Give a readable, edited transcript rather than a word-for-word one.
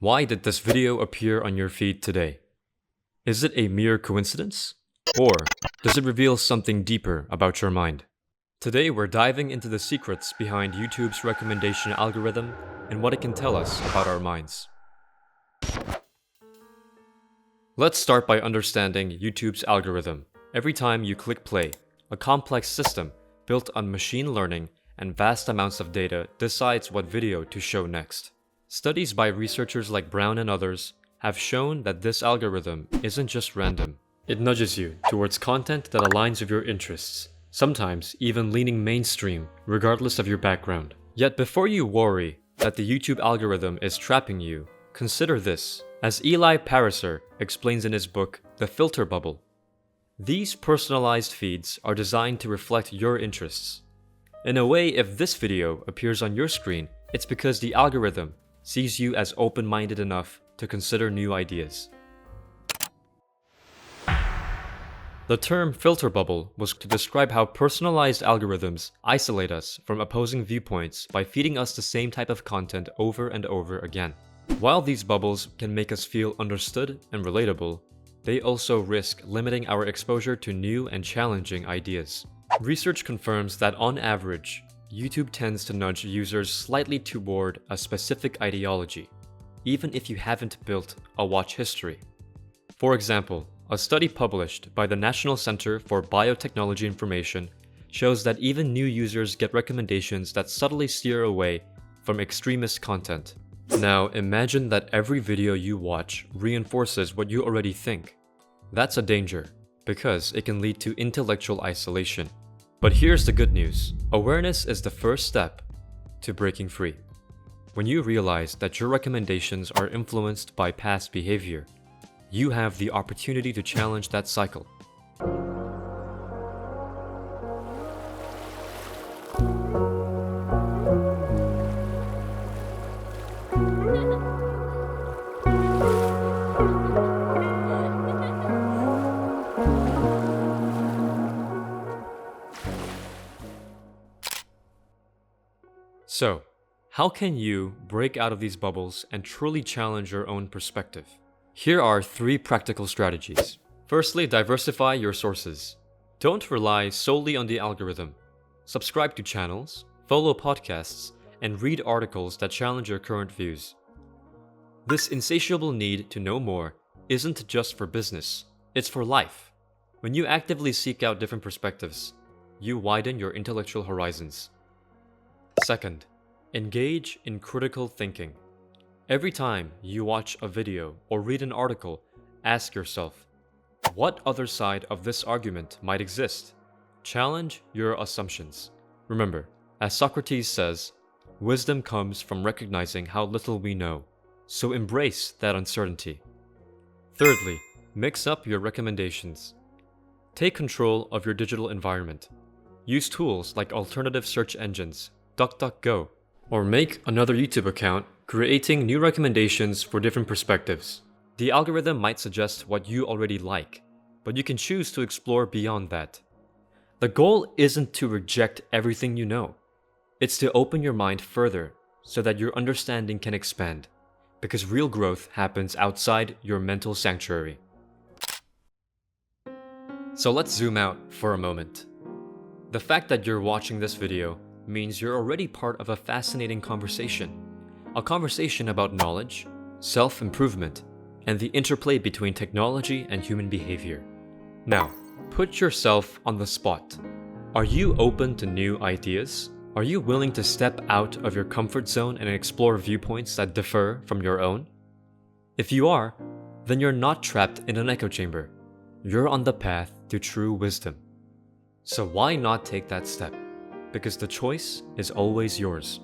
Why did this video appear on your feed today? Is it a mere coincidence? Or does it reveal something deeper about your mind? Today we're diving into the secrets behind YouTube's recommendation algorithm and what it can tell us about our minds. Let's start by understanding YouTube's algorithm. Every time you click play, a complex system built on machine learning and vast amounts of data decides what video to show next. Studies by researchers like Brown and others have shown that this algorithm isn't just random. It nudges you towards content that aligns with your interests, sometimes even leaning mainstream, regardless of your background. Yet before you worry that the YouTube algorithm is trapping you, consider this. As Eli Pariser explains in his book, The Filter Bubble, these personalized feeds are designed to reflect your interests. In a way, if this video appears on your screen, it's because the algorithm sees you as open-minded enough to consider new ideas. The term filter bubble was to describe how personalized algorithms isolate us from opposing viewpoints by feeding us the same type of content over and over again. While these bubbles can make us feel understood and relatable, they also risk limiting our exposure to new and challenging ideas. Research confirms that on average, YouTube tends to nudge users slightly toward a specific ideology, even if you haven't built a watch history. For example, a study published by the National Center for Biotechnology Information shows that even new users get recommendations that subtly steer away from extremist content. Now, imagine that every video you watch reinforces what you already think. That's a danger, because it can lead to intellectual isolation. But here's the good news. Awareness is the first step to breaking free. When you realize that your recommendations are influenced by past behavior, you have the opportunity to challenge that cycle. So, how can you break out of these bubbles and truly challenge your own perspective? Here are 3 practical strategies. Firstly, diversify your sources. Don't rely solely on the algorithm. Subscribe to channels, follow podcasts, and read articles that challenge your current views. This insatiable need to know more isn't just for business, it's for life. When you actively seek out different perspectives, you widen your intellectual horizons. Second, engage in critical thinking. Every time you watch a video or read an article, ask yourself, what other side of this argument might exist? Challenge your assumptions. Remember, as Socrates says, wisdom comes from recognizing how little we know, so embrace that uncertainty. Thirdly, mix up your recommendations. Take control of your digital environment. Use tools like alternative search engines, DuckDuckGo, or make another YouTube account creating new recommendations for different perspectives. The algorithm might suggest what you already like, but you can choose to explore beyond that. The goal isn't to reject everything you know. It's to open your mind further so that your understanding can expand, because real growth happens outside your mental sanctuary. So let's zoom out for a moment. The fact that you're watching this video means you're already part of a fascinating conversation. A conversation about knowledge, self-improvement, and the interplay between technology and human behavior. Now, put yourself on the spot. Are you open to new ideas? Are you willing to step out of your comfort zone and explore viewpoints that differ from your own? If you are, then you're not trapped in an echo chamber. You're on the path to true wisdom. So why not take that step? Because the choice is always yours.